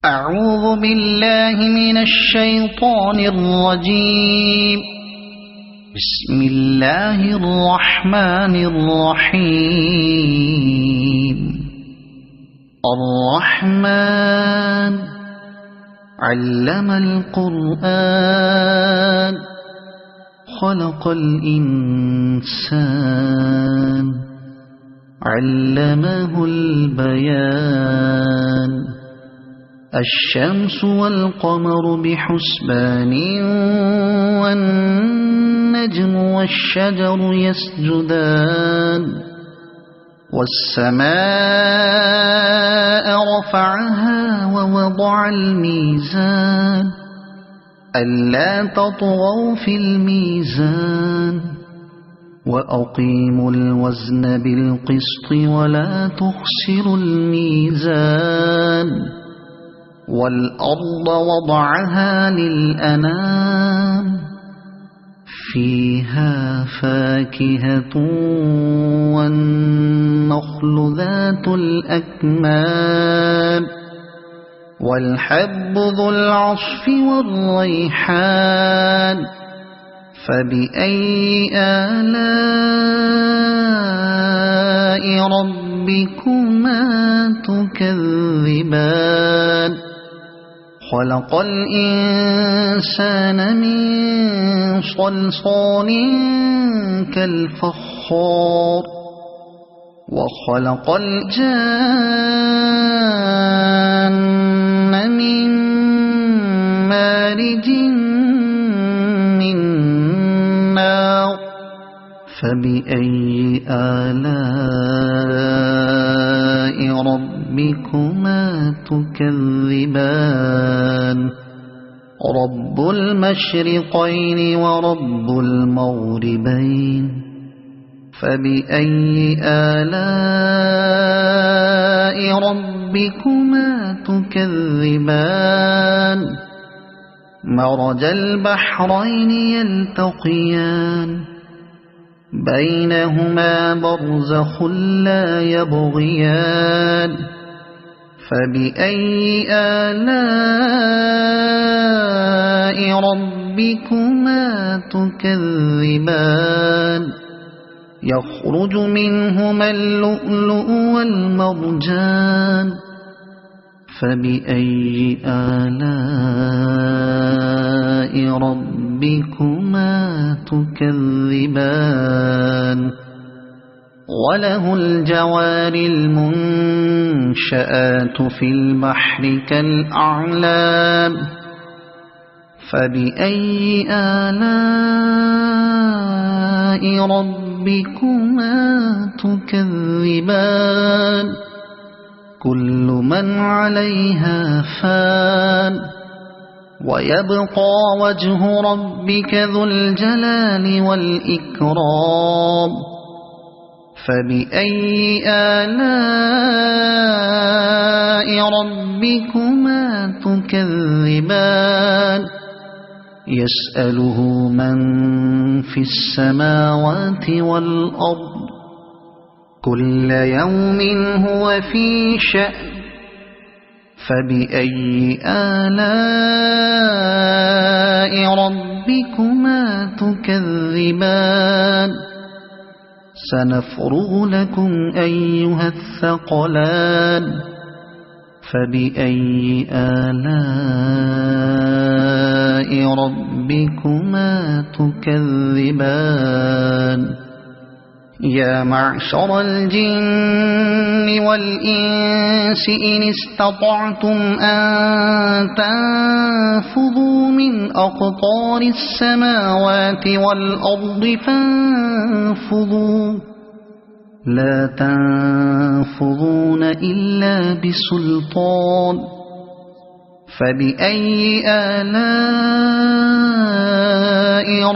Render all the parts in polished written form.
أعوذ بالله من الشيطان الرجيم. بسم الله الرحمن الرحيم. الرحمن علم القرآن خلق الإنسان علمه البيان. الشمس والقمر بحسبان والنجم والشجر يسجدان. والسماء رفعها ووضع الميزان ألا تطغوا في الميزان وأقيموا الوزن بالقسط ولا تخسروا الميزان. والأرض وضعها للأنام فيها فاكهة والنخل ذات الأكمام والحب ذو العصف والريحان. فبأي آلاء ربكما تكذبان. خلق الإنسان من صلصال كالفخار وخلق الجان من مارج من نار. فبأي آلاء ربكما تكذبان. رب المشرقين ورب المغربين. فبأي آلاء ربكما تكذبان. مرج البحرين يلتقيان بينهما برزخ لا يبغيان. فبأي آلاء ربكما تكذبان. يخرج منهما اللؤلؤ والمرجان. فبأي آلاء ربكما تكذبان. وله الجوار المنشآت في البحر كالأعلام. فبأي آلاء ربكما تكذبان. كل من عليها فان ويبقى وجه ربك ذو الجلال والإكرام. فبأي آلاء ربكما تكذبان. يسأله من في السماوات والأرض كل يوم هو في شأن. فبأي آلاء ربكما تكذبان. سنفرغ لكم أيها الثقلان. فبأي آلاء ربكما تكذبان. يا معشر الجن والإنس إن استطعتم أن تنفذوا من أقطار السماوات والأرض فانفذوا لا تنفذون إلا بسلطان. فبأي آلاء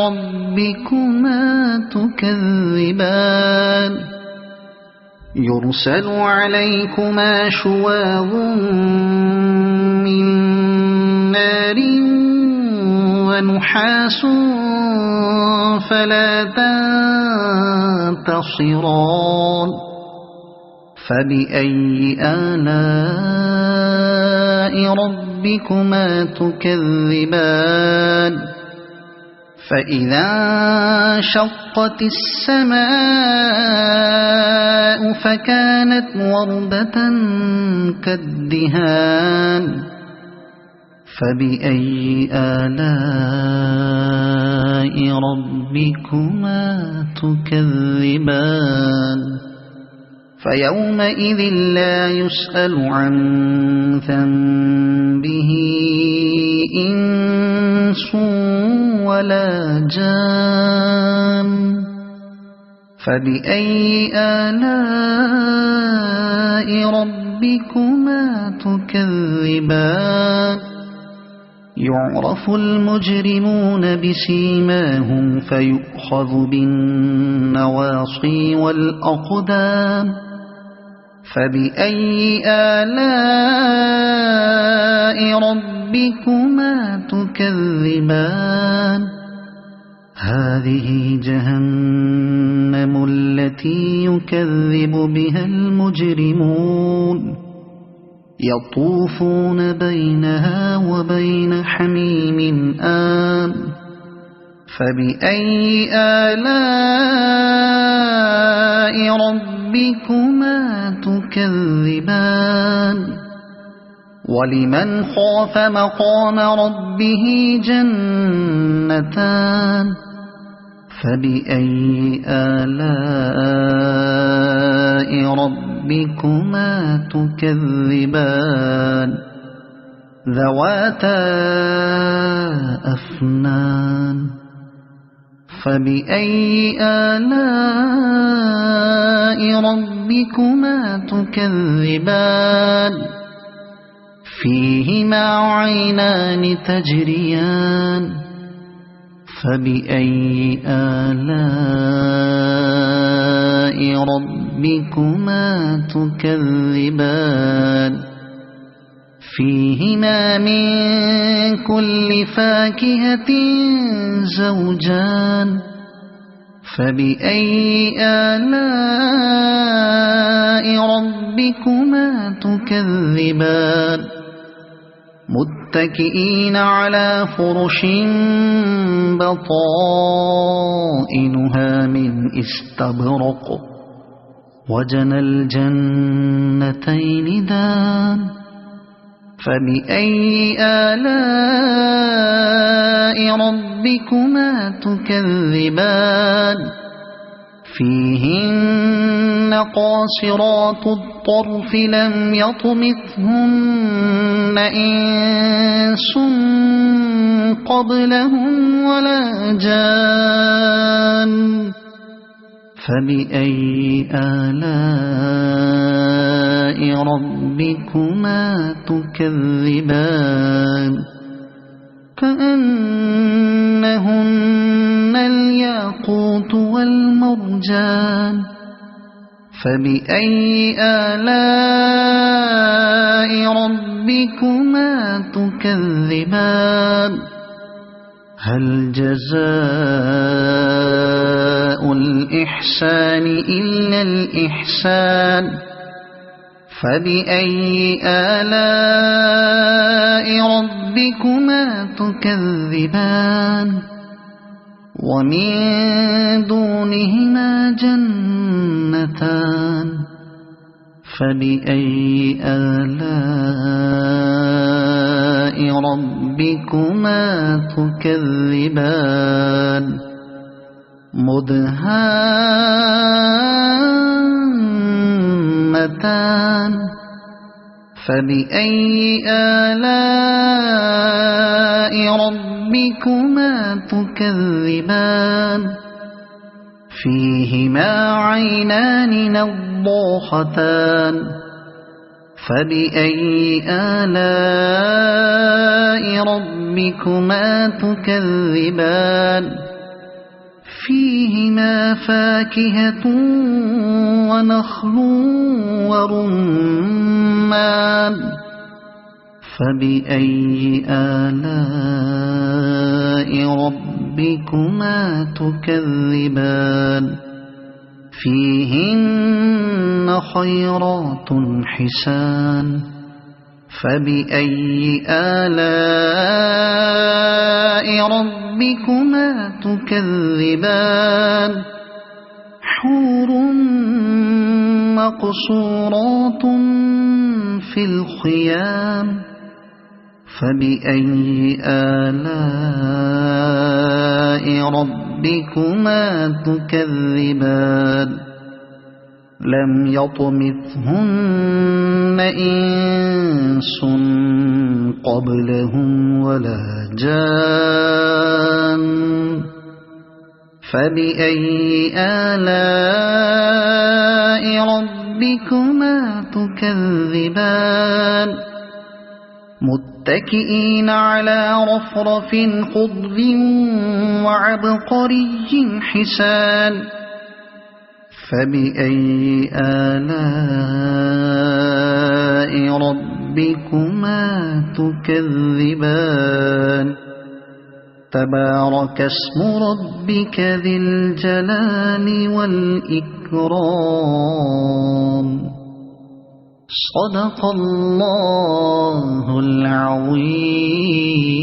ربكما تكذبان. يرسل عليكما شواظ من نار ونحاس فلا تنتصران. فبأي آلاء ربكما تكذبان فإذا انشقت السماء فكانت وردة كالدهان فبأي آلاء ربكما تكذبان فيومئذ لا يسأل عن ذنبه إنس ولا جان فبأي آلاء ربكما تكذبان يعرف المجرمون بسيماهم فيؤخذ بالنواصي والأقدام فبأي آلاء ربكما تكذبان هذه جهنم التي يكذب بها المجرمون يطوفون بينها وبين حميم آن فبأي آلاء ربكما تكذبان ولمن خاف مقام ربه جنتان فبأي آلاء ربكما تكذبان ذواتا أفنان فبأي آلاء ربكما تكذبان فيهما عينان تجريان فبأي آلاء ربكما تكذبان فيهما من كل فاكهة زوجان فبأي آلاء ربكما تكذبان متكئين على فرش بطائنها من استبرق وجنى الجنتين دان فبأي آلاء ربكما تكذبان فيهن قاصرات الطرف لم يطمثهن إنس قبلهم ولا جان فبأي آلاء ربكما تكذبان كأنهن الياقوت والمرجان فبأي آلاء ربكما تكذبان هل جزاء الإحسان إلا الإحسان فبأي آلاء ربكما تكذبان ومن دونهما جنتان فبأي آلاء ربكما تكذبان مدهامتان فبأي آلاء ربكما تكذبان فيهما عينان نضاختان فبأي آلاء ربكما تكذبان فيهما فاكهة ونخل ورمان فبأي آلاء ربكما تكذبان فيهن خيرات حسان فبأي آلاء ربكما تكذبان حور مقصورات في الخيام فبأي آلاء ربكما تكذبان لم يطمثهن إنس قبلهم ولا جان فبأي آلاء ربكما تكذبان متكئين على رفرف خضر وعبقري حسان فبأي آلاء ربكما تكذبان تبارك اسم ربك ذي الجلال والإكرام صدق الله العظيم.